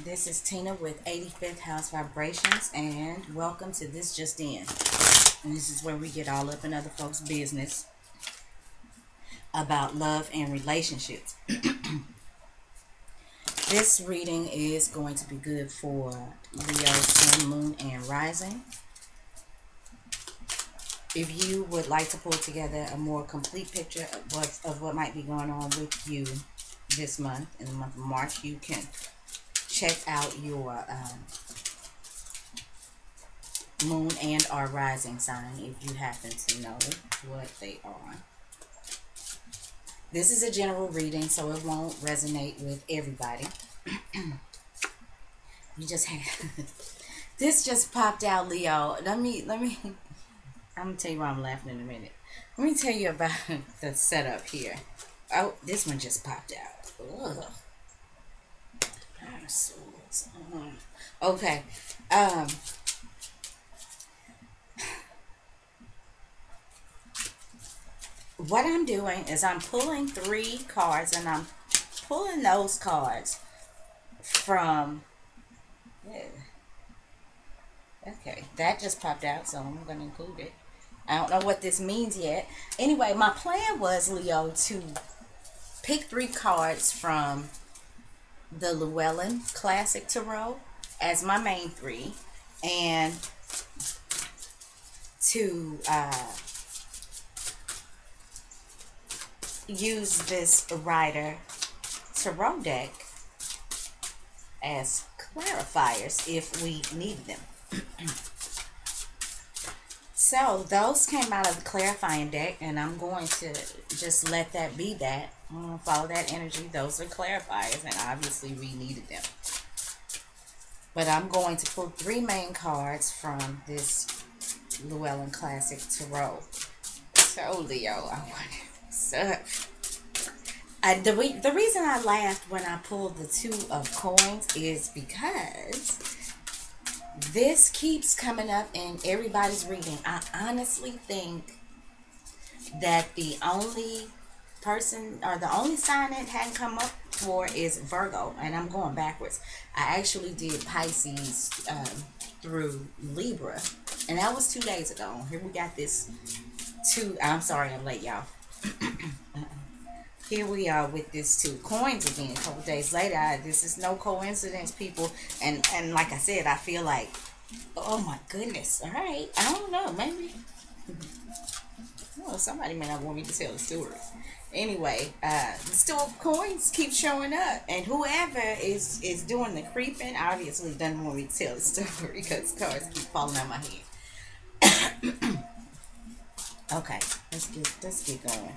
This is Tina with 85th House Vibrations, and welcome to This Just In. And this is where we get all up in other folks' business about love and relationships. This reading is going to be good for Leo, Sun, Moon, and Rising. If you would like to pull together a more complete picture of what might be going on with you this month, in the month of March, you can check out your moon and or rising sign if you happen to know what they are. This is a general reading, so it won't resonate with everybody. You just have this just popped out, Leo. Let me I'm gonna tell you why I'm laughing in a minute. Let me tell you about the setup here. Oh, this one just popped out. Ugh. Okay. What I'm doing is I'm pulling 3 cards, and I'm pulling those cards from. Yeah. Okay, that just popped out, so I'm going to include it. I don't know what this means yet. Anyway, my plan was, Leo, to pick 3 cards from the Llewellyn Classic Tarot as my main 3, and to use this Rider Tarot deck as clarifiers if we need them. So those came out of the clarifying deck, and I'm going to just let that be that. I'm going to follow that energy. Those are clarifiers, and obviously we needed them. But I'm going to pull 3 main cards from this Llewellyn Classic Tarot. So, Leo, I want to... The reason I laughed when I pulled the 2 of coins is because this keeps coming up in everybody's reading. I honestly think that the only person or the only sign it hadn't come up for is Virgo, and I'm going backwards. I actually did Pisces through Libra, and that was 2 days ago. Here we got this 2. I'm sorry I'm late, y'all. Here we are with this 2 coins again a couple days later. This is no coincidence, people. And like I said, I feel like, oh my goodness. All right. I don't know. Maybe. Well, somebody may not want me to tell the story. Anyway, the 2 of coins keep showing up. And whoever is doing the creeping obviously doesn't want me to tell the story because cards keep falling out my head. Okay. Let's get going.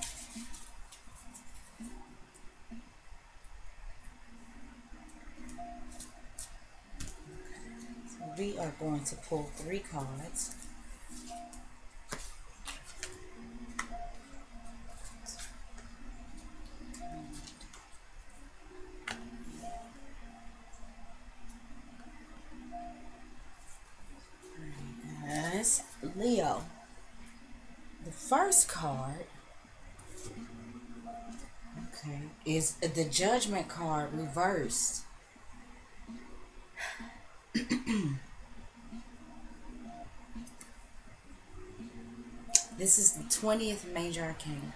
We are going to pull 3 cards. Yes, Leo. The first card, okay, is the Judgment card reversed. This is the 20th major arcana.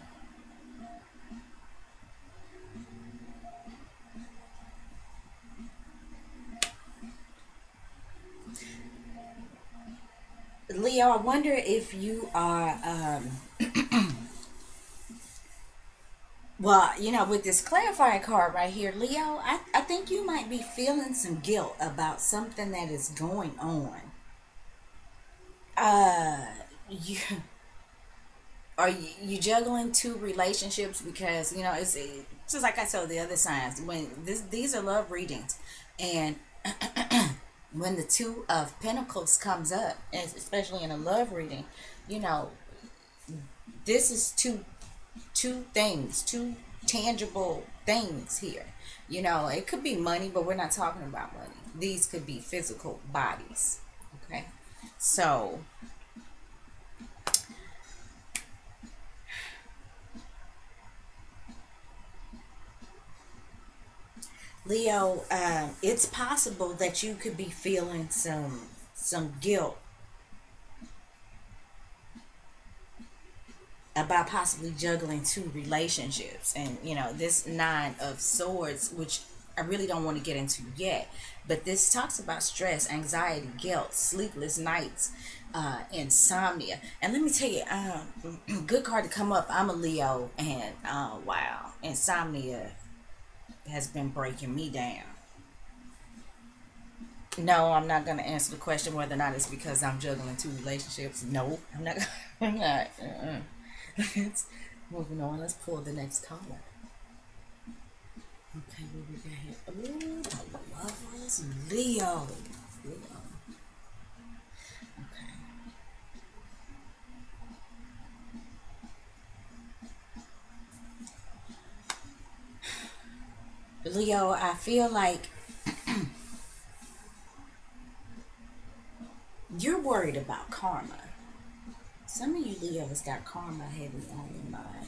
Leo, I wonder if you are, well, you know, with this clarifying card right here, Leo, I think you might be feeling some guilt about something that is going on. You are you juggling 2 relationships because you know it's just like I told the other signs when these are love readings, and when the 2 of Pentacles comes up, and especially in a love reading, you know, this is two things, 2 tangible things here. You know, it could be money, but we're not talking about money. These could be physical bodies. Okay, so Leo, it's possible that you could be feeling some guilt about possibly juggling two relationships. And this nine of swords, which I really don't want to get into yet, but this talks about stress, anxiety, guilt, sleepless nights, insomnia. And let me tell you, good card to come up. I'm a Leo, and wow, insomnia has been breaking me down. No, I'm not going to answer the question whether or not it's because I'm juggling two relationships. No, I'm not. I'm not. Let's moving on. Let's pull the next card. Okay, what we got here? Ooh, the Lovers, Leo. Leo. Okay. Leo, I feel like you're worried about karma. Some of you Leos got karma heavy on your mind.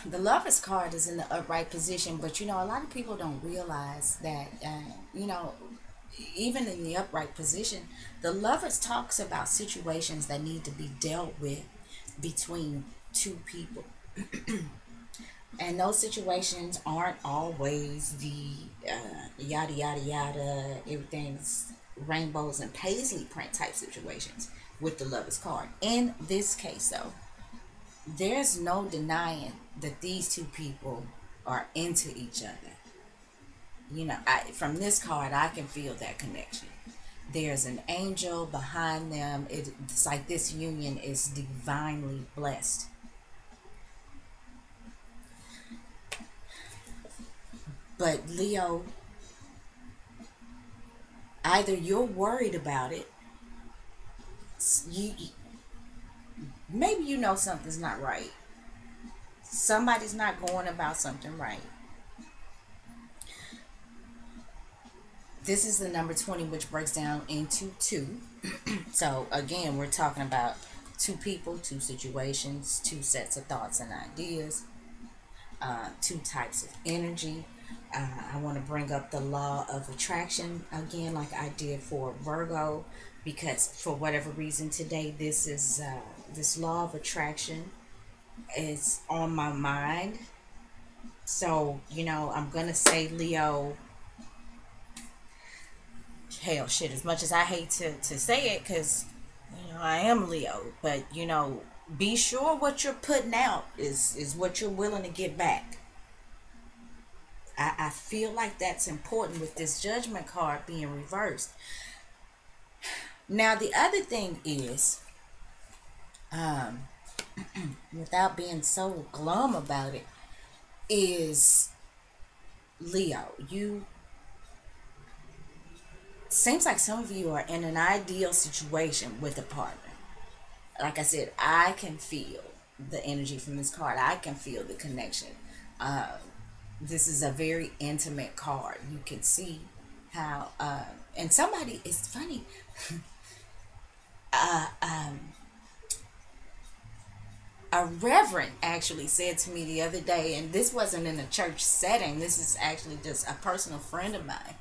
The Lovers card is in the upright position, but a lot of people don't realize that, even in the upright position, the Lovers talks about situations that need to be dealt with between two people. And those situations aren't always the yada yada yada, everything's rainbows and paisley print type situations with the Lovers card. In this case, though, there's no denying that these two people are into each other. From this card, I can feel that connection. There's an angel behind them. It's like this union is divinely blessed. But Leo, either you're worried about it, maybe something's not right. Somebody's not going about something right. This is the number 20, which breaks down into two. So again, we're talking about two people, two situations, two sets of thoughts and ideas, two types of energy. I want to bring up the law of attraction again, like I did for Virgo, because for whatever reason today, this law of attraction is on my mind. So I'm gonna say, Leo, hell, shit, as much as I hate to say it, because I am Leo, but be sure what you're putting out is what you're willing to get back. I feel like that's important with this Judgment card being reversed. Now, the other thing is, without being so glum about it, is Leo, seems like some of you are in an ideal situation with a partner. Like I said, I can feel the energy from this card. I can feel the connection. This is a very intimate card. You can see how, and somebody, it's funny, a reverend actually said to me the other day, and this wasn't in a church setting, this is actually just a personal friend of mine,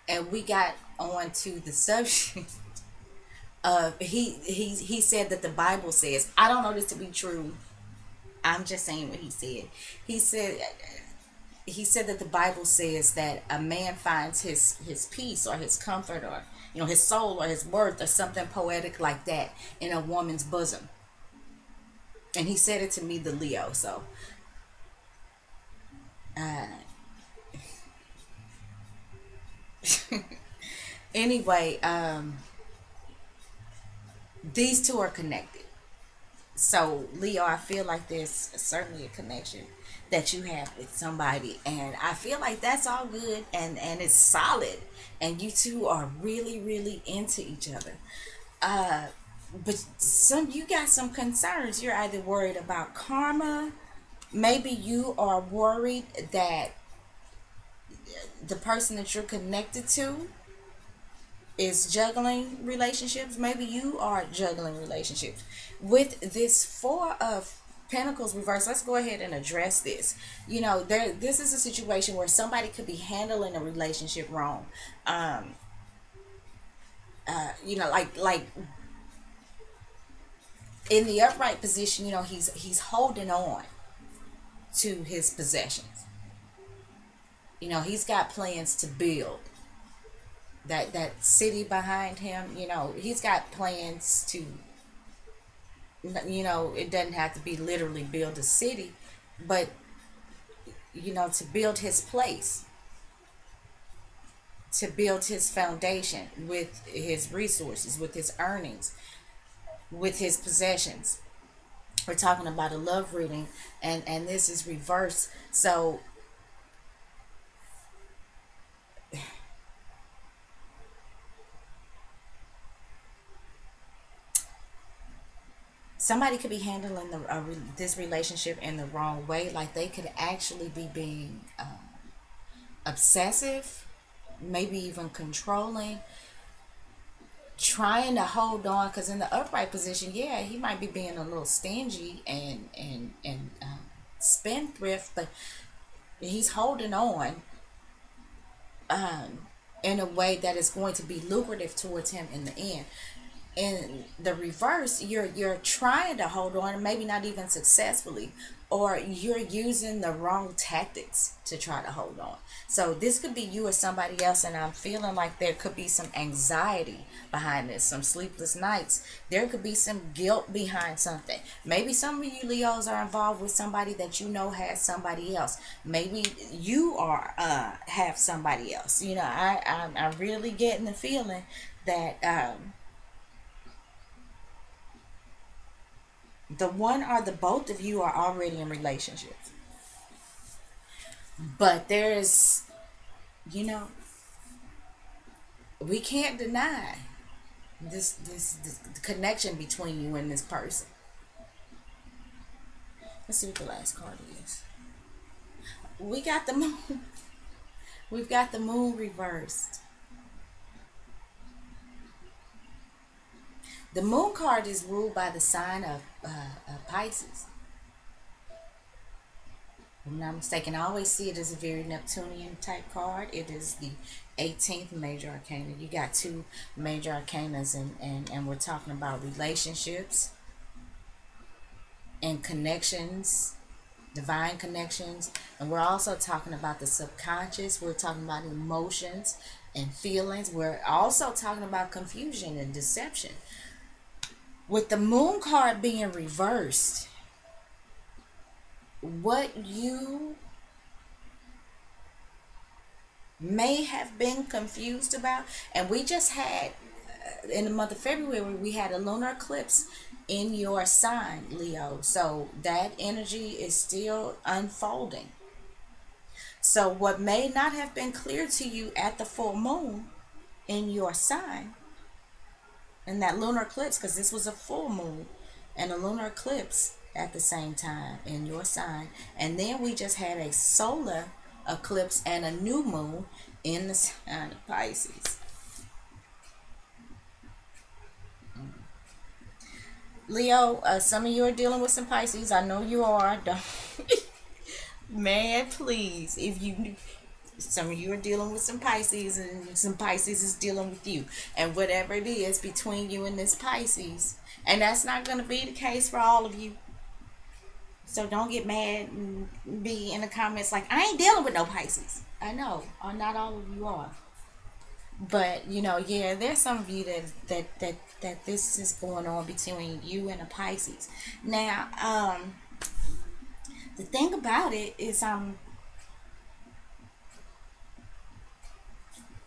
and we got on to the subject of, he said that the Bible says, I don't know this to be true, I'm just saying what he said. He said that the Bible says that a man finds his peace or his comfort or his soul or his worth or something poetic like that in a woman's bosom. And he said it to me, the Leo. So anyway, these two are connected. So Leo, I feel like there's certainly a connection that you have with somebody, and I feel like that's all good and it's solid, and you two are really, really into each other. But you got some concerns. You're either worried about karma, maybe you are worried that the person that you're connected to is juggling relationships. Maybe you are juggling relationships. With this Four of Pentacles reverse, let's go ahead and address this. You know, this is a situation where somebody could be handling a relationship wrong. You know, like in the upright position, you know, he's holding on to his possessions. You know, he's got plans to build that city behind him. You know, he's got plans to, you know, it doesn't have to be literally build a city, but, you know, to build his place, to build his foundation with his resources, with his earnings, with his possessions. We're talking about a love reading, and this is reverse. So somebody could be handling this relationship in the wrong way. Like they could actually be being obsessive, maybe even controlling, trying to hold on. Because in the upright position, yeah, he might be being a little stingy and spendthrift, but he's holding on in a way that is going to be lucrative towards him in the end. In the reverse, you're trying to hold on, maybe not even successfully, or you're using the wrong tactics to try to hold on. So this could be you or somebody else, and I'm feeling like there could be some anxiety behind this, some sleepless nights. There could be some guilt behind something. Maybe some of you Leos are involved with somebody that you know has somebody else. Maybe you are have somebody else. You know, I'm really getting the feeling that the one or the both of you are already in relationships. But there's, you know, we can't deny this connection between you and this person. Let's see what the last card is. We got the moon. We've got the moon reversed. The moon card is ruled by the sign of Pisces. If I'm not mistaken, I always see it as a very Neptunian type card. It is the 18th major arcana. You got two major arcanas, and we're talking about relationships and connections, divine connections. And we're also talking about the subconscious. We're talking about emotions and feelings. We're also talking about confusion and deception. With the moon card being reversed, what you may have been confused about, and we just had, in the month of February, we had a lunar eclipse in your sign, Leo. So that energy is still unfolding. So what may not have been clear to you at the full moon in your sign, and that lunar eclipse, because this was a full moon and a lunar eclipse at the same time in your sign, and then we just had a solar eclipse and a new moon in the sign of Pisces. Leo, some of you are dealing with some Pisces. I know you are. Don't man, please, if you, some of you are dealing with some Pisces, and some Pisces is dealing with you, and whatever it is between you and this Pisces, and that's not going to be the case for all of you. So don't get mad and be in the comments like, I ain't dealing with no Pisces. I know, not all of you are, but you know, yeah, there's some of you that this is going on between you and a Pisces. Now, the thing about it is,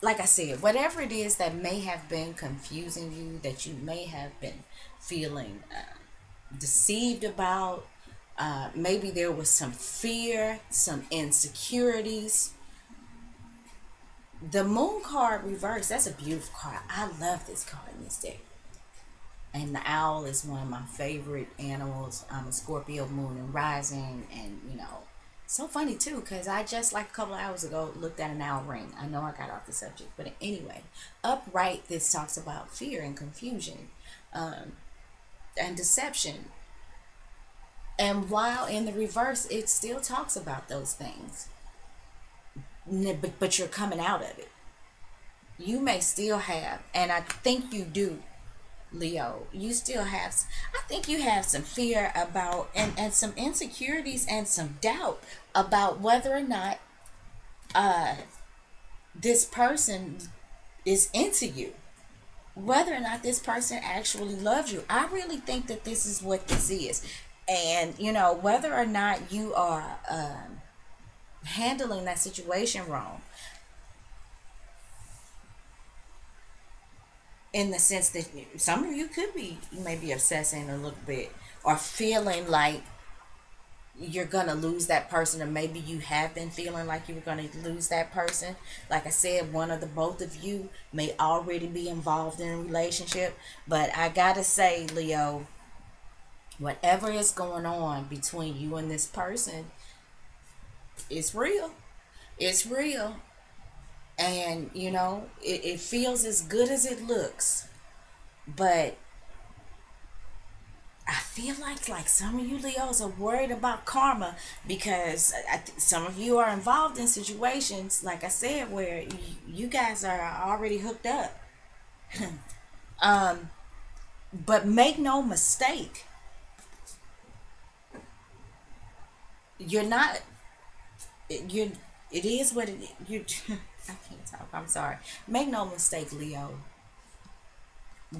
like I said, whatever it is that may have been confusing you, that you may have been feeling deceived about, maybe there was some fear, some insecurities. The moon card reversed, that's a beautiful card. I love this card in this deck. And the owl is one of my favorite animals. I'm a Scorpio moon and rising, and you know, so funny too, because I just like a couple of hours ago looked at an owl ring. I know I got off the subject, but anyway, upright, this talks about fear and confusion and deception. And while in the reverse, it still talks about those things. But you're coming out of it. You may still have, and I think you do, Leo, you still have, I think you have some fear about, and some insecurities and some doubt about whether or not this person is into you, whether or not this person actually loves you. I really think that this is what this is. And, whether or not you are handling that situation wrong, in the sense that some of you could be maybe obsessing a little bit or feeling like you're gonna lose that person, or maybe you have been feeling like you were gonna lose that person. Like I said, one of the both of you may already be involved in a relationship, but I gotta say, Leo, whatever is going on between you and this person, it's real. It's real. And it feels as good as it looks, but I feel like some of you Leos are worried about karma, because some of you are involved in situations, like I said, where you guys are already hooked up. But make no mistake, you're not. You. It is what it. You. I can't talk. I'm sorry. Make no mistake, Leo.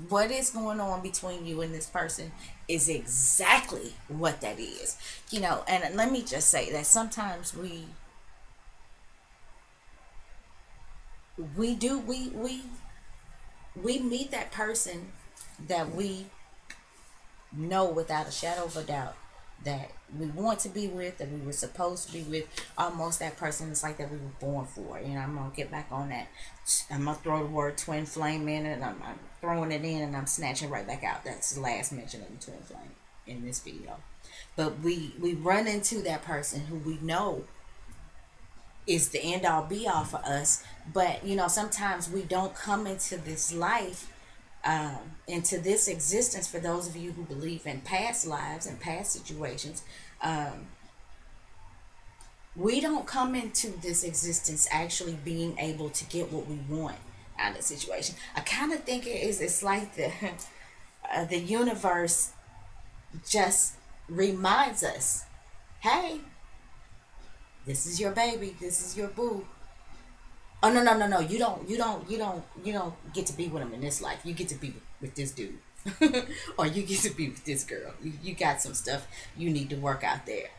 What is going on between you and this person is exactly what that is. And let me just say that sometimes we meet that person that we know without a shadow of a doubt that we want to be with, that we were supposed to be with. Almost that person is like that we were born for. I'm gonna get back on that. I'm gonna throw the word twin flame in it, and I'm throwing it in, and I'm snatching right back out. That's the last mention of the twin flame in this video. But we run into that person who we know is the end all be all for us. But sometimes we don't come into this life, into this existence. For those of you who believe in past lives and past situations, we don't come into this existence actually being able to get what we want out of the situation. I kind of think it's like the universe just reminds us, hey, this is your baby, this is your boo. Oh, no, you don't get to be with him in this life. You get to be with this dude. Or you get to be with this girl. You got some stuff you need to work out there.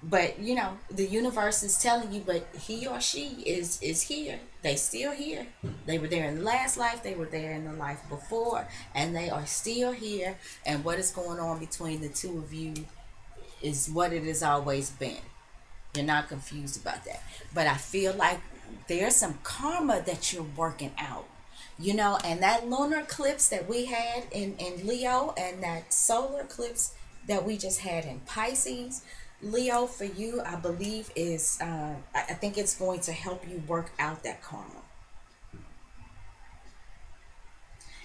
But the universe is telling you, but he or she is here. They still here. They were there in the last life, they were there in the life before, and they are still here. And what is going on between the two of you is what it has always been. You're not confused about that. But I feel like there's some karma that you're working out. And that lunar eclipse that we had in Leo, and that solar eclipse that we just had in Pisces, Leo, for you, I believe is, I think it's going to help you work out that karma.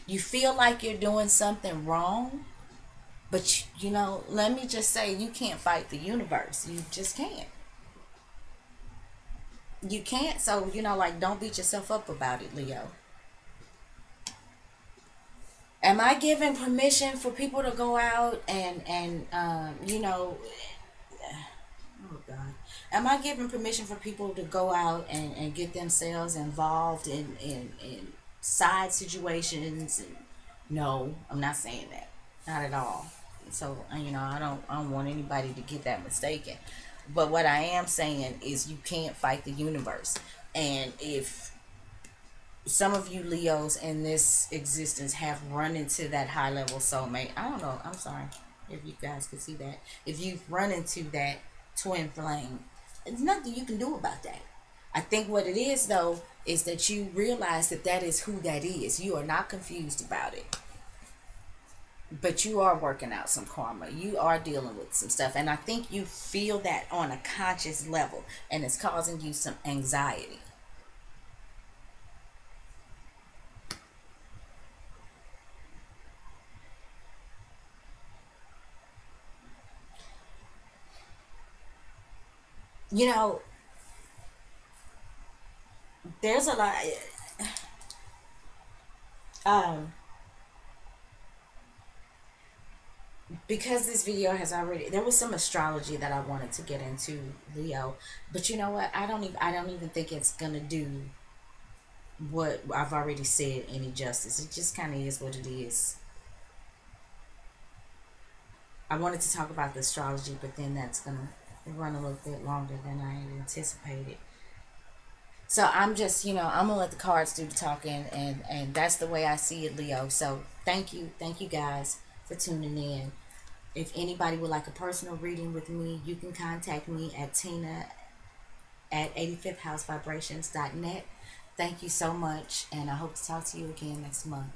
You feel like you're doing something wrong, but let me just say, you can't fight the universe. You just can't. You can't. So don't beat yourself up about it, Leo. Am I giving permission for people to go out and oh God, am I giving permission for people to go out and get themselves involved in side situations? And no, I'm not saying that, not at all. So I don't want anybody to get that mistaken. But what I am saying is, you can't fight the universe. And if some of you Leos in this existence have run into that high level soulmate, I don't know, I'm sorry if you guys can see that. If you've run into that twin flame, there's nothing you can do about that. I think what it is, though, is that you realize that that is who that is. You are not confused about it. But you are working out some karma. You are dealing with some stuff. And I think you feel that on a conscious level. And it's causing you some anxiety. You know, there's a lot. Um, because this video has already, there was some astrology that I wanted to get into, Leo, but you know what? I don't even think it's gonna do what I've already said any justice. It just kind of is what it is. I wanted to talk about the astrology, but then that's gonna run a little bit longer than I had anticipated. So I'm just, I'm gonna let the cards do the talking, and that's the way I see it, Leo. So thank you guys for tuning in. If anybody would like a personal reading with me, you can contact me at Tina at 85thHouseVibrations.net. Thank you so much, and I hope to talk to you again next month.